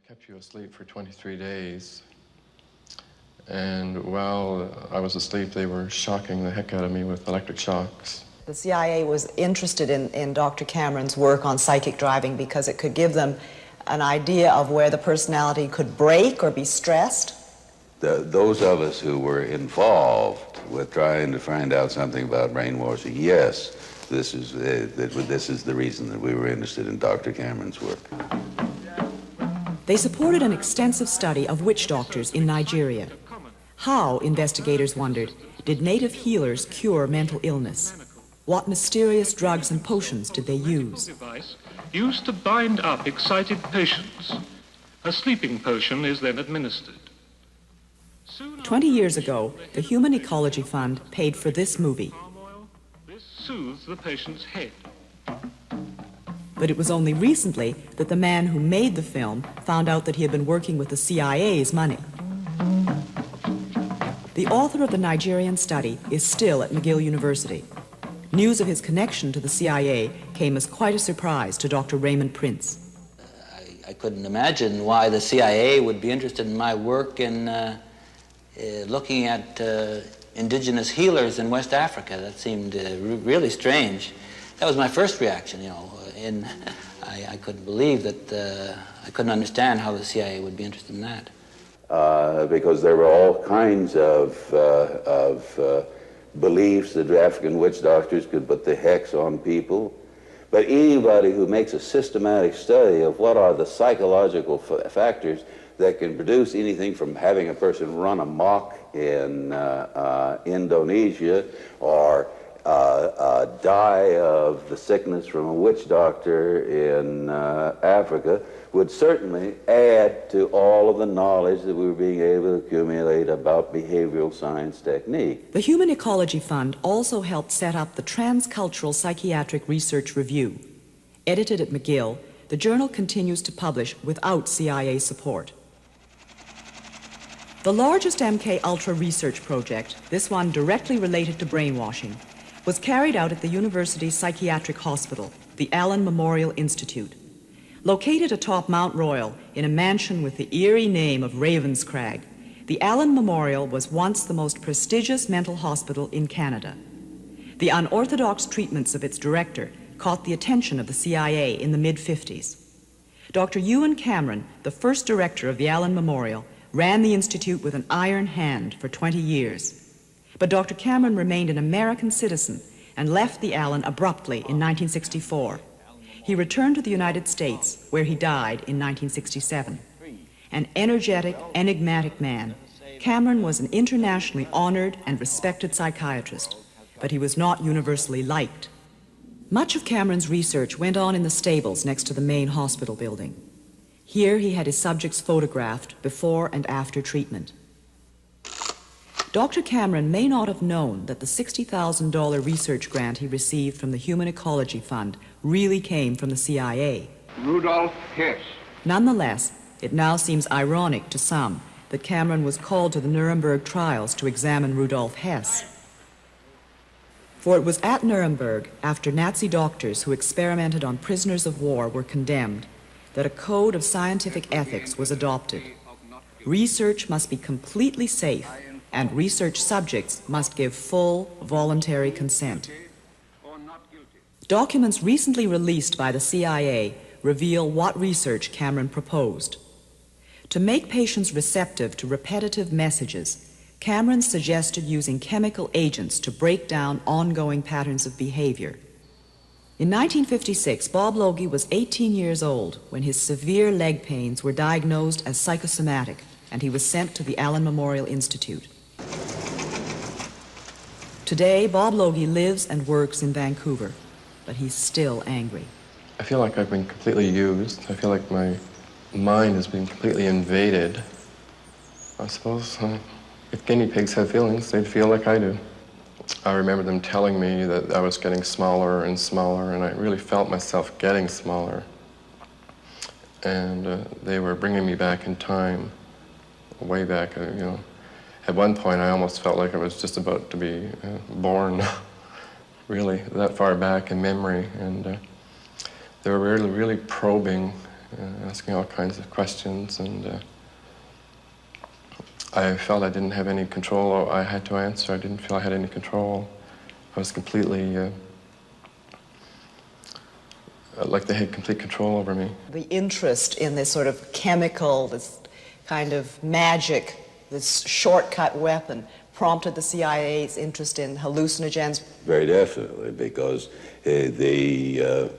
kept you asleep for 23 days. And while I was asleep, they were shocking the heck out of me with electric shocks. The CIA was interested in Dr. Cameron's work on psychic driving because it could give them an idea of where the personality could break or be stressed. Those of us who were involved with trying to find out something about brainwashing, yes, this is the reason that we were interested in Dr. Cameron's work. They supported an extensive study of witch doctors in Nigeria. How, investigators wondered, did native healers cure mental illness? What mysterious drugs and potions did they use? Device used to bind up excited patients. A sleeping potion is then administered. 20 years ago, the Human Ecology Fund paid for this movie. This soothes the patient's head. But it was only recently that the man who made the film found out that he had been working with the CIA's money. The author of the Nigerian study is still at McGill University. News of his connection to the CIA came as quite a surprise to Dr. Raymond Prince. I couldn't imagine why the CIA would be interested in my work in looking at indigenous healers in West Africa. That seemed really strange. That was my first reaction, you know. I couldn't believe that, I couldn't understand how the CIA would be interested in that. Because there were all kinds of beliefs that African witch doctors could put the hex on people. But anybody who makes a systematic study of what are the psychological factors that can produce anything from having a person run amok in Indonesia or die of the sickness from a witch doctor in Africa would certainly add to all of the knowledge that we were being able to accumulate about behavioral science technique. The Human Ecology Fund also helped set up the Transcultural Psychiatric Research Review. Edited at McGill, the journal continues to publish without CIA support. The largest MK Ultra research project, this one directly related to brainwashing, was carried out at the university's psychiatric hospital, the Allen Memorial Institute. Located atop Mount Royal in a mansion with the eerie name of Ravenscrag, the Allen Memorial was once the most prestigious mental hospital in Canada. The unorthodox treatments of its director caught the attention of the CIA in the mid-50s. Dr. Ewen Cameron, the first director of the Allen Memorial, ran the institute with an iron hand for 20 years. But Dr. Cameron remained an American citizen and left the Allen abruptly in 1964. He returned to the United States, where he died in 1967. An energetic, enigmatic man, Cameron was an internationally honored and respected psychiatrist, but he was not universally liked. Much of Cameron's research went on in the stables next to the main hospital building. Here he had his subjects photographed before and after treatment. Dr. Cameron may not have known that the $60,000 research grant he received from the Human Ecology Fund really came from the CIA. Rudolf Hess. Nonetheless, it now seems ironic to some that Cameron was called to the Nuremberg trials to examine Rudolf Hess. For it was at Nuremberg, after Nazi doctors who experimented on prisoners of war were condemned, that a code of scientific ethics was adopted. Research must be completely safe, and research subjects must give full, voluntary consent. Documents recently released by the CIA reveal what research Cameron proposed. To make patients receptive to repetitive messages, Cameron suggested using chemical agents to break down ongoing patterns of behavior. In 1956, Bob Logie was 18 years old when his severe leg pains were diagnosed as psychosomatic, and he was sent to the Allen Memorial Institute. Today, Bob Logie lives and works in Vancouver, but he's still angry. I feel like I've been completely used. I feel like my mind has been completely invaded. I suppose if guinea pigs have feelings, they'd feel like I do. I remember them telling me that I was getting smaller and smaller, and I really felt myself getting smaller. And they were bringing me back in time, way back, you know. At one point, I almost felt like I was just about to be born, really, that far back in memory. And they were really, really probing asking all kinds of questions, and I felt I didn't have any control, or I had to answer. I didn't feel I had any control. I was completely, like they had complete control over me. The interest in this sort of chemical, this kind of magic, this shortcut weapon, prompted the CIA's interest in hallucinogens? Very definitely, because the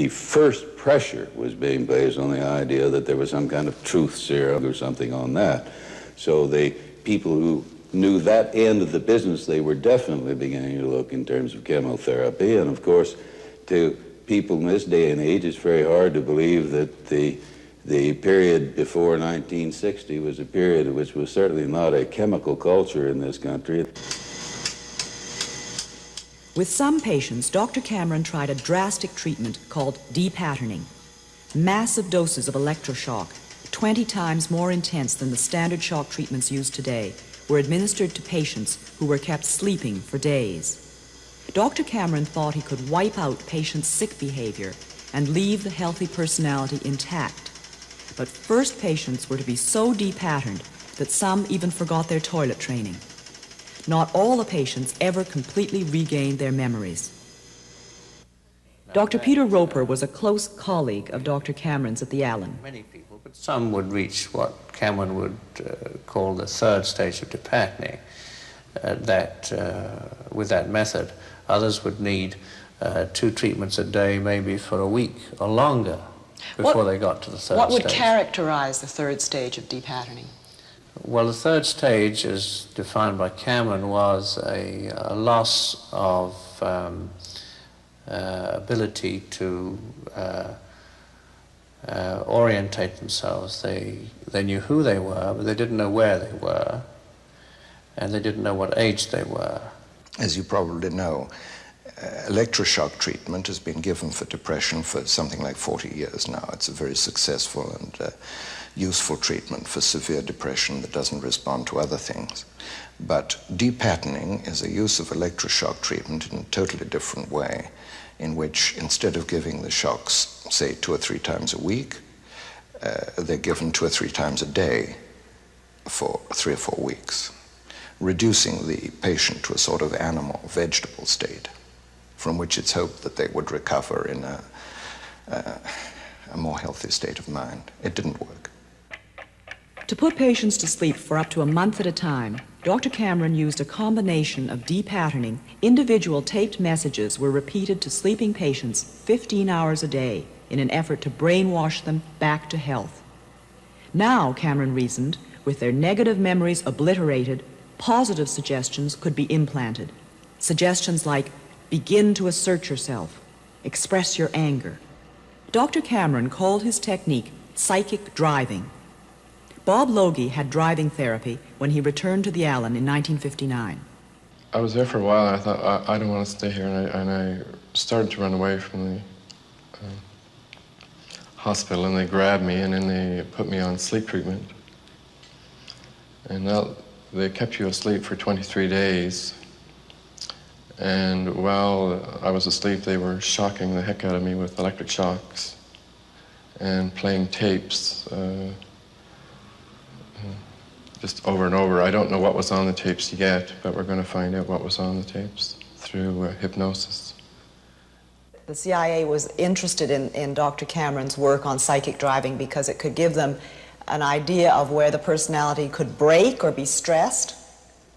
first pressure was being based on the idea that there was some kind of truth serum or something on that. So the people who knew that end of the business, they were definitely beginning to look in terms of chemotherapy. And of course, to people in this day and age, it's very hard to believe that the period before 1960 was a period which was certainly not a chemical culture in this country. With some patients, Dr. Cameron tried a drastic treatment called depatterning. Massive doses of electroshock, 20 times more intense than the standard shock treatments used today, were administered to patients who were kept sleeping for days. Dr. Cameron thought he could wipe out patients' sick behavior and leave the healthy personality intact. But first patients were to be so depatterned that some even forgot their toilet training. Not all the patients ever completely regained their memories. Dr. Peter Roper was a close colleague of Dr. Cameron's at the Allen. Many people, but some would reach what Cameron would call the third stage of depatterning. With that method, others would need 2 treatments a day, maybe for a week or longer, before they got to the third stage. What would characterize the third stage of depatterning? Well, the third stage, as defined by Cameron, was a loss of ability to orientate themselves. They knew who they were, but they didn't know where they were, and they didn't know what age they were. As you probably know, electroshock treatment has been given for depression for something like 40 years now. It's a very successful and useful treatment for severe depression that doesn't respond to other things. But depatterning is a use of electroshock treatment in a totally different way, in which instead of giving the shocks, say, 2 or 3 times a week, they're given 2 or 3 times a day for 3 or 4 weeks, reducing the patient to a sort of animal, vegetable state, from which it's hoped that they would recover in a more healthy state of mind. It didn't work. To put patients to sleep for up to a month at a time, Dr. Cameron used a combination of depatterning. Individual taped messages were repeated to sleeping patients 15 hours a day in an effort to brainwash them back to health. Now, Cameron reasoned, with their negative memories obliterated, positive suggestions could be implanted. Suggestions like, begin to assert yourself, express your anger. Dr. Cameron called his technique psychic driving. Bob Logie had driving therapy when he returned to the Allen in 1959. I was there for a while, and I thought, I don't want to stay here, and I started to run away from the hospital, and they grabbed me, and then they put me on sleep treatment. And they kept you asleep for 23 days. And while I was asleep, they were shocking the heck out of me with electric shocks and playing tapes just over and over. I don't know what was on the tapes yet, but we're going to find out what was on the tapes through hypnosis. The CIA was interested in Dr. Cameron's work on psychic driving because it could give them an idea of where the personality could break or be stressed.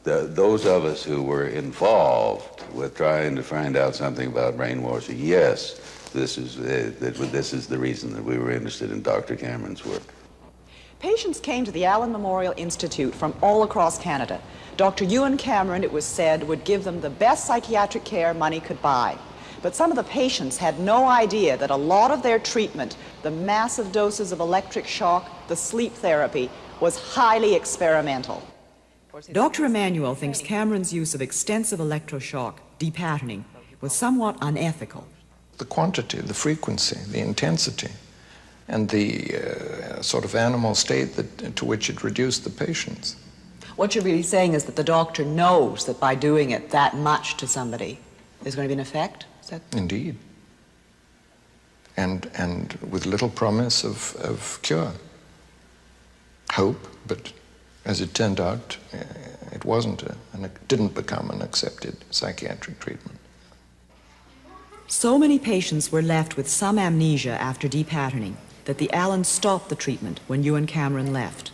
Those of us who were involved with trying to find out something about brainwashing, yes, this is the reason that we were interested in Dr. Cameron's work. Patients came to the Allen Memorial Institute from all across Canada. Dr. Ewen Cameron, it was said, would give them the best psychiatric care money could buy. But some of the patients had no idea that a lot of their treatment, the massive doses of electric shock, the sleep therapy, was highly experimental. Dr. Emanuel thinks Cameron's use of extensive electroshock, depatterning, was somewhat unethical. The quantity, the frequency, the intensity, and the sort of animal state to which it reduced the patients. What you're really saying is that the doctor knows that by doing it that much to somebody, there's going to be an effect? Is that... Indeed. and with little promise of cure. Hope, but as it turned out, it wasn't, and it didn't become an accepted psychiatric treatment. So many patients were left with some amnesia after depatterning that the Allens stopped the treatment when Ewen Cameron left.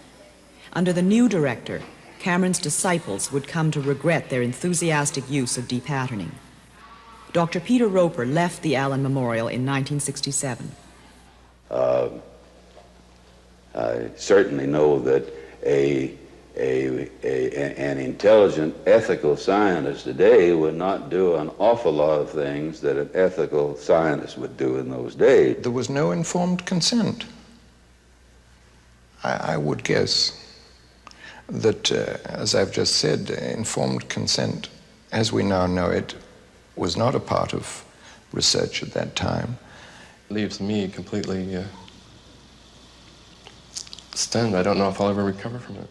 Under the new director, Cameron's disciples would come to regret their enthusiastic use of depatterning. Dr. Peter Roper left the Allen Memorial in 1967. I certainly know that an intelligent, ethical scientist today would not do an awful lot of things that an ethical scientist would do in those days. There was no informed consent. I would guess that, as I've just said, informed consent, as we now know it, was not a part of research at that time. It leaves me completely stunned. I don't know if I'll ever recover from it.